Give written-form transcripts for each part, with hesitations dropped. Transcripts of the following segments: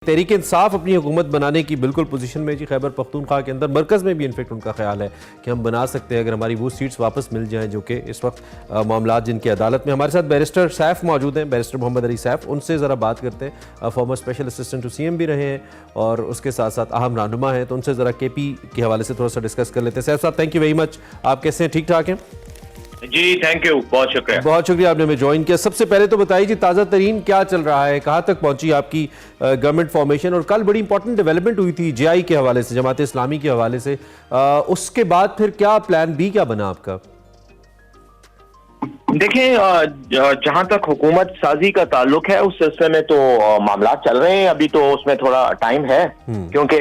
तहरीक इंसाफ अपनी हुकूमत बनाने की बिल्कुल पोजीशन में जी। खैबर पख्तूनख्वा के अंदर मरकज़ में भी इनफेक्ट उनका ख्याल है कि हम बना सकते हैं अगर हमारी वो सीट्स वापस मिल जाएं जो कि इस वक्त मामलात जिनकी अदालत में। हमारे साथ बैरिस्टर सैफ मौजूद हैं, बैरिस्टर मोहम्मद अली सैफ। उनसे ज़रा बात करते हैं। Former special assistant to CM भी रहे हैं और उसके साथ साथ अहम रहनुमा हैं, तो उनसे ज़रा KP के हवाले से थोड़ा सा डिस्कस कर लेते हैं। सैफ साहब, थैंक यू वेरी मच। आप कैसे हैं? ठीक ठाक हैं? जी थैंक यू, बहुत शुक्रिया। बहुत शुक्रिया आपने हमें ज्वाइन किया। सबसे पहले तो बताइए जी, ताज़ा तरीन क्या चल रहा है, कहाँ तक पहुंची आपकी गवर्नमेंट फॉर्मेशन? और कल बड़ी इंपॉर्टेंट डेवलपमेंट हुई थी JI के हवाले से, जमात इस्लामी के हवाले से। उसके बाद फिर क्या प्लान B क्या बना आपका? देखें, जहां तक हुकूमत साजी का ताल्लुक है उस सिलसिले में तो मामला चल रहे हैं। अभी तो उसमें थोड़ा टाइम है, क्योंकि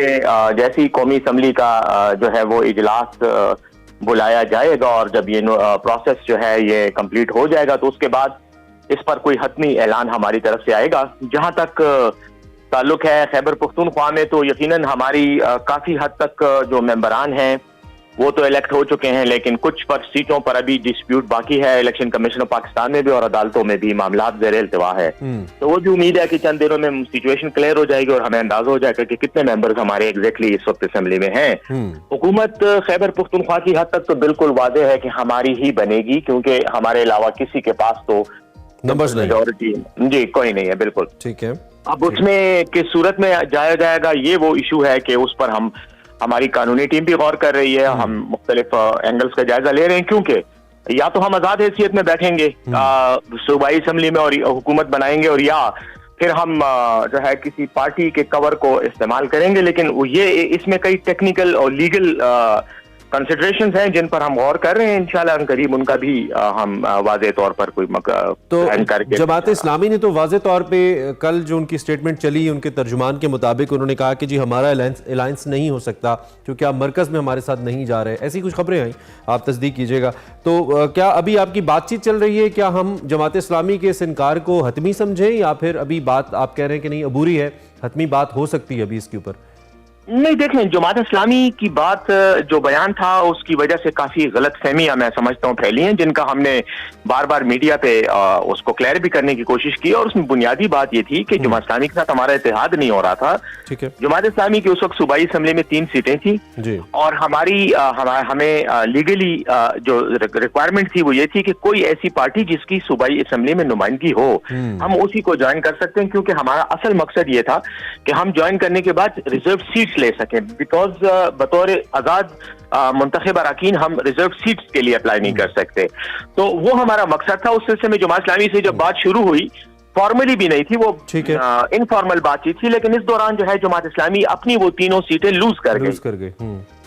जैसी कौमी असम्बली का जो है वो इजलास बुलाया जाएगा और जब ये प्रोसेस जो है ये कंप्लीट हो जाएगा तो उसके बाद इस पर कोई हतमी ऐलान हमारी तरफ से आएगा। जहां तक ताल्लुक है खैबर पख्तूनख्वा में, तो यकीनन हमारी काफी हद तक जो मेंबरान हैं वो तो इलेक्ट हो चुके हैं, लेकिन कुछ पर सीटों पर अभी डिस्प्यूट बाकी है। इलेक्शन कमीशन ऑफ पाकिस्तान में भी और अदालतों में भी मामला ज़ेर इल्तिवा है। तो वो भी उम्मीद है कि चंद दिनों में सिचुएशन क्लियर हो जाएगी और हमें अंदाजा हो जाएगा कि कितने मेंबर्स हमारे एग्जैक्टली इस वक्त असेंबली में हैं। हुकूमत खैबर पख्तूनख्वा की हद तक तो बिल्कुल वादे है कि हमारी ही बनेगी, क्योंकि हमारे अलावा किसी के पास तो नंबर्स मेजॉरिटी जी कोई नहीं है। बिल्कुल ठीक है। अब उसमें किस सूरत में जाया जाएगा ये वो इशू है कि उस पर हमारी कानूनी टीम भी गौर कर रही है। हम मुख्तलिफ एंगल्स का जायजा ले रहे हैं, क्योंकि या तो हम आजाद हैसियत में बैठेंगे सूबाई असम्बली में और हुकूमत बनाएंगे, और या फिर हम जो है किसी पार्टी के कवर को इस्तेमाल करेंगे। लेकिन ये इसमें कई टेक्निकल और लीगल कंसिडरेशंस हैं जिन पर हम गौर कर रहे हैं। इंशाल्लाह करीब उनका भी हम वाज़े तौर पर कोई तो जमात इस्लामी ने तो वाज़े तौर पे कल जो उनकी स्टेटमेंट चली, उनके तर्जुमान के मुताबिक उन्होंने कहा कि जी हमारा अलायंस नहीं हो सकता क्योंकि आप मरकज़ में हमारे साथ नहीं जा रहे। ऐसी कुछ खबरें आई, आप तस्दीक कीजिएगा। तो क्या अभी आपकी बातचीत चल रही है? क्या हम जमात इस्लामी के इस इनकार को हतमी समझें, या फिर अभी बात आप कह रहे हैं कि नहीं अबूरी है, हतमी बात हो सकती है अभी इसके ऊपर? नहीं, देखें, जमात इस्लामी की बात जो बयान था उसकी वजह से काफी गलत फहमियां मैं समझता हूँ फैली हैं, जिनका हमने बार बार मीडिया पे उसको क्लियर भी करने की कोशिश की। और उसमें बुनियादी बात ये थी कि जमात इस्लामी के साथ हमारा इत्तेहाद नहीं हो रहा था। ठीक है। जमात इस्लामी की उस वक्त सूबाई असम्बली में 3 सीटें थी जी। और हमें लीगली जो रिक्वायरमेंट थी वो ये थी कि कोई ऐसी पार्टी जिसकी सूबाई असम्बली में नुमाइंदगी हो, हम उसी को ज्वाइन कर सकते हैं, क्योंकि हमारा असल मकसद ये था कि हम ज्वाइन करने के बाद रिजर्व सीट्स ले सकें। बिकॉज बतौर आजाद मुंतखब अरकान हम रिजर्व सीट्स के लिए अप्लाई नहीं कर सकते। तो वो हमारा मकसद था। उस सिलसिले में जमात इस्लामी से जब बात शुरू हुई, फॉर्मली भी नहीं थी, वो इनफॉर्मल बातचीत थी, लेकिन इस दौरान जो है जमात इस्लामी अपनी वो तीनों सीटें लूज कर गई।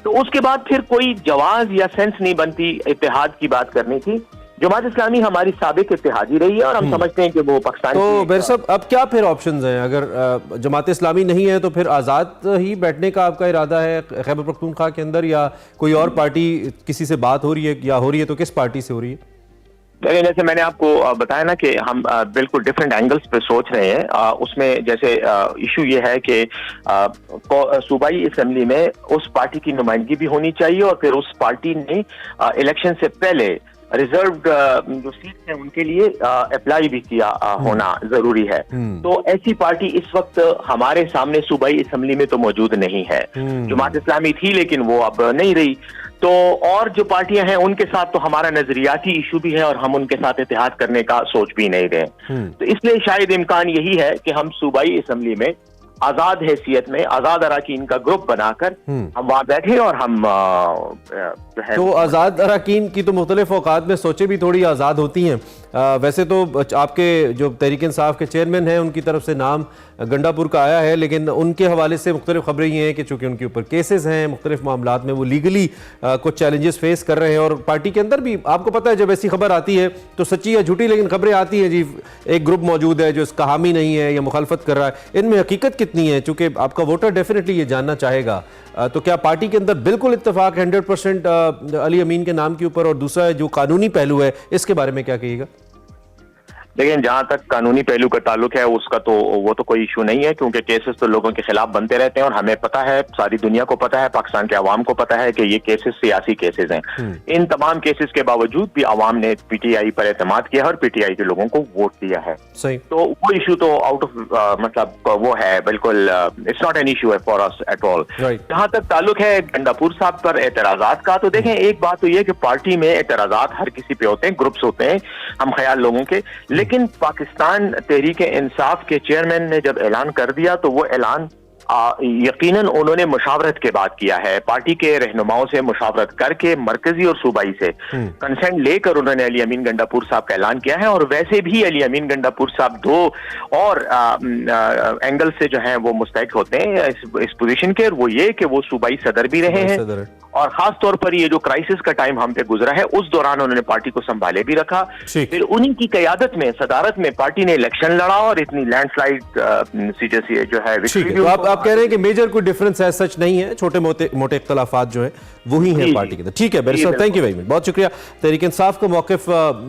तो उसके बाद फिर कोई जवाज या सेंस नहीं बनती इत्तेहाद की बात करनी थी। जमात इस्लामी हमारी साबिक इत्तेहादी रही है और हम समझते हैं कि वो पाकिस्तान तो बैर साहब अब क्या फिर ऑप्शंस हैं? अगर जमात इस्लामी नहीं है तो फिर आज़ाद ही बैठने का आपका इरादा है खैबर पख्तूनख्वा के अंदर, या कोई और पार्टी किसी से बात हो रही है, या हो रही है तो किस पार्टी से हो रही है? जैसे मैंने आपको बताया ना कि हम बिल्कुल डिफरेंट एंगल्स पे सोच रहे हैं। उसमें जैसे इशू ये है कि सूबाई असेंबली में उस पार्टी की नुमाइंदगी भी होनी चाहिए, और फिर उस पार्टी ने इलेक्शन से पहले रिजर्व जो सीट्स हैं उनके लिए अप्लाई भी किया होना जरूरी है। तो ऐसी पार्टी इस वक्त हमारे सामने सूबाई असेंबली में तो मौजूद नहीं है। जमात इस्लामी थी लेकिन वो अब नहीं रही। तो और जो पार्टियां हैं उनके साथ तो हमारा नजरियाती इशू भी है और हम उनके साथ इत्तेहाद करने का सोच भी नहीं रहे। तो इसलिए शायद इम्कान यही है कि हम सूबाई असेंबली में आजाद हैसियत में आजाद अरकान का ग्रुप बनाकर हम वहां बैठे और हम जो है। तो आजाद अरकान की तो मुख्तलिफ औकात में सोचें भी थोड़ी आज़ाद होती हैं। वैसे तो आपके जो तहरीक इंसाफ के चेयरमैन हैं उनकी तरफ से नाम गंडापुर का आया है, लेकिन उनके हवाले से मुख्तलिफ खबरें ये हैं कि चूंकि उनके ऊपर केसेस हैं मुख्तलिफ मामलात में, वो लीगली कुछ चैलेंजेस फेस कर रहे हैं। और पार्टी के अंदर भी आपको पता है जब ऐसी खबर आती है तो सच्ची या झूठी लेकिन खबरें आती हैं जी, एक ग्रुप मौजूद है जो इसका हामी नहीं है या मुखालफत कर रहा है। इनमें हकीकत कितनी है? चूंकि आपका वोटर डेफिनेटली ये जानना चाहेगा। तो क्या पार्टी के अंदर बिल्कुल इत्तेफाक 100% अली अमीन के नाम के ऊपर? और दूसरा जो कानूनी पहलू है इसके बारे में क्या कहिएगा? लेकिन जहां तक कानूनी पहलू का ताल्लुक है उसका तो वो तो कोई इशू नहीं है, क्योंकि केसेस तो लोगों के खिलाफ बनते रहते हैं और हमें पता है, सारी दुनिया को पता है, पाकिस्तान के अवाम को पता है कि ये केसेस सियासी केसेस हैं। इन तमाम केसेस के बावजूद भी अवाम ने पीटीआई पर एतमाद किया और पीटीआई के लोगों को वोट दिया है। सही। तो वो इशू तो आउट ऑफ मतलब वो है बिल्कुल, इट्स नॉट एन इशू है फॉर अस एट ऑल। जहां तक ताल्लुक है गंडापुर साहब पर एतराजात का, तो देखें एक बात तो ये कि पार्टी में एतराजात हर किसी पे होते हैं, ग्रुप्स होते हैं, हम ख्याल लोगों के, लेकिन पाकिस्तान तहरीक इंसाफ के चेयरमैन ने जब ऐलान कर दिया तो वो ऐलान यकीनन उन्होंने मुशावरत के बाद किया है। पार्टी के रहनुमाओं से मुशावरत करके मरकजी और सूबाई से कंसेंट लेकर उन्होंने अली अमीन गंडापुर साहब का ऐलान किया है। और वैसे भी अली अमीन गंडापुर साहब दो और एंगल से जो है वो मुस्तहिक होते हैं इस पोजीशन के, और वो ये कि वो सूबाई सदर भी रहे हैं और खास तौर पर ये जो क्राइसिस का टाइम हम पे गुजरा है उस दौरान उन्होंने पार्टी को संभाले भी रखा। फिर उन्हीं की क़यादत में, सदारत में पार्टी ने इलेक्शन लड़ा और इतनी लैंडस्लाइड सीटें से जो है तो आप कह रहे हैं कि मेजर कोई डिफरेंस है, सच नहीं है, छोटे मोटे इख्तलाफात जो है वही है पार्टी के अंदर। ठीक है barrister, thank you very much, बहुत शुक्रिया। तहरीक इंसाफ का मौक़िफ़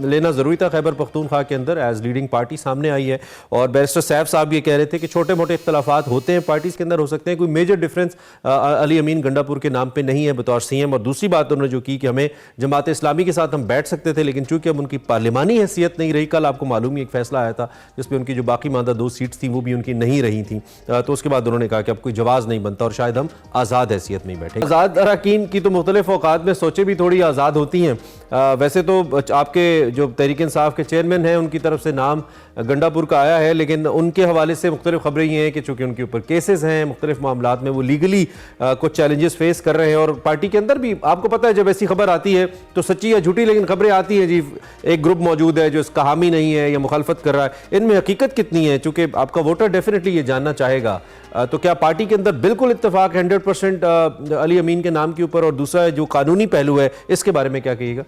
लेना जरूरी था खैबर पख्तूनख्वा के अंदर, एज लीडिंग पार्टी सामने आई है। और बैरिस्टर सैफ साहब ये कह रहे थे कि छोटे मोटे इख्तलाफात होते हैं पार्टीज के अंदर, हो सकते हैं, कोई मेजर डिफरेंस अली अमीन गंडापुर के नाम पर नहीं है बतौर सीएम। और दूसरी बात उन्होंने जो की कि हमें जमात इस्लामी के साथ हम बैठ सकते थे, लेकिन चूंकि अब उनकी पार्लिमानी हैसियत नहीं रही, कल आपको मालूम ही एक फैसला आया था जिसमें उनकी जो बाकी मादा 2 सीट्स थी वो भी उनकी नहीं रही थी, तो उसके बाद उन्होंने कहा कि अब कोई जवाब नहीं बनता और शायद हम आज़ाद हैसियत में ही बैठे। आज़ाद अरकान की तो मुख्तलिफ औकात में सोचें भी थोड़ी आज़ाद होती हैं। वैसे तो आपके जो तहरीक इंसाफ के चेयरमैन हैं उनकी तरफ से नाम गंडापुर का आया है, लेकिन उनके हवाले से मुख्तलिफ खबरें ये हैं कि चूँकि उनके ऊपर केसेस हैं, मुख्तलिफ मामलात में वो लीगली कुछ चैलेंजेस फेस कर रहे हैं। और पार्टी के अंदर भी आपको पता है जब ऐसी खबर आती है तो सच्ची या झूठी लेकिन खबरें आती हैं जी, एक ग्रुप मौजूद है जो इसका हामी नहीं है या मुखालफत कर रहा है, इनमें हकीकत कितनी है? चूँकि आपका वोटर डेफिनेटली ये जानना चाहेगा। तो क्या पार्टी के अंदर बिल्कुल इत्तेफाक 100% अली अमीन के नाम के ऊपर? और दूसरा जो कानूनी पहलू है इसके बारे में क्या कहिएगा?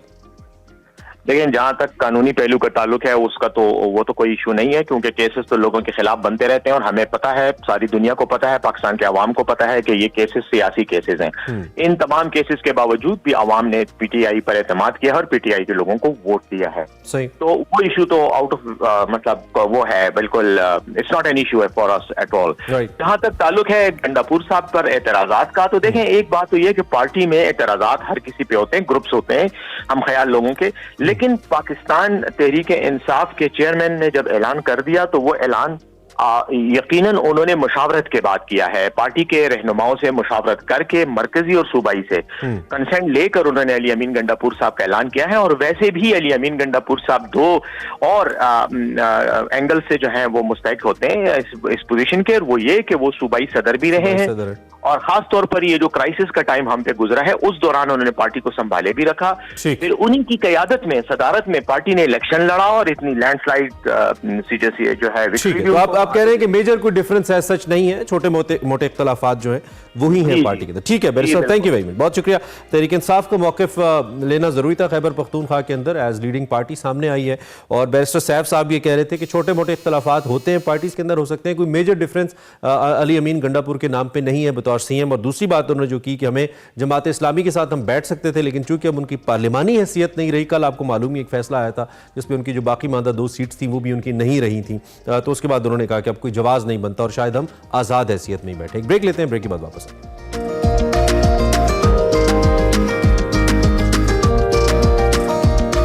लेकिन जहां तक कानूनी पहलू का ताल्लुक है उसका तो वो तो कोई इशू नहीं है, क्योंकि केसेस तो लोगों के खिलाफ बनते रहते हैं और हमें पता है, सारी दुनिया को पता है, पाकिस्तान के अवाम को पता है कि ये केसेस सियासी केसेस हैं। इन तमाम केसेस के बावजूद भी अवाम ने पीटीआई पर एतमाद किया और पीटीआई के लोगों को वोट दिया है। सही। तो वो इशू तो आउट ऑफ मतलब वो है बिल्कुल, इट्स नॉट एन इशू है फॉर अस एट ऑल। जहां तक ताल्लुक है गंडापुर साहब पर एतराजात का, तो देखें एक बात तो ये कि पार्टी में एतराजात हर किसी पे होते हैं, ग्रुप्स होते हैं, हम ख्याल लोगों के, लेकिन पाकिस्तान तहरीक इंसाफ के चेयरमैन ने जब ऐलान कर दिया तो वो ऐलान यकीनन उन्होंने मुशावरत के बाद किया है। पार्टी के रहनुमाओं से मुशावरत करके मरकजी और सूबाई से कंसेंट लेकर उन्होंने अली अमीन गंडापुर साहब का ऐलान किया है। और वैसे भी अली अमीन गंडापुर साहब दो और एंगल से जो है वो मुस्तहिक होते हैं इस पोजीशन के, और वो ये कि वो सूबाई सदर भी रहे हैं और खास तौर पर ये जो क्राइसिस का टाइम हम पे गुजरा है उस दौरान उन्होंने पार्टी को संभाले भी रखा। फिर उन्हीं की क़यादत में, सदारत में पार्टी ने इलेक्शन लड़ा और इतनी लैंडस्लाइड सीटें से जो है। तो आप कह रहे हैं कि मेजर कोई डिफरेंस है, सच नहीं है, छोटे मोटे इख्तलाफात जो है वही है पार्टी के अंदर। ठीक है barrister, thank you very much, बहुत शुक्रिया। तहरीक इंसाफ का मौक़िफ़ लेना जरूरी था खैबर पख्तूनख्वा के अंदर, एज लीडिंग पार्टी सामने आई है। और बैरिस्टर सैफ साहब ये कह रहे थे कि छोटे मोटे इख्तलाफात होते हैं पार्टीज के अंदर, हो सकते हैं, कोई मेजर डिफरेंस अली अमीन गंडापुर के नाम पर नहीं है बतौर सीएम। और दूसरी बात उन्होंने जो की कि हमें जमात इस्लामी के साथ हम बैठ सकते थे, लेकिन चूंकि अब उनकी पार्लिमानी हैसियत नहीं रही, कल आपको मालूम ही एक फैसला आया था जिसमें उनकी जो बाकी मादा 2 सीट्स थी वो भी उनकी नहीं रही थी, तो उसके बाद उन्होंने कहा कि अब कोई जवाब नहीं बनता और शायद हम आज़ाद हैसियत में ही बैठे। ब्रेक लेते हैं, ब्रेक के बाद वापस।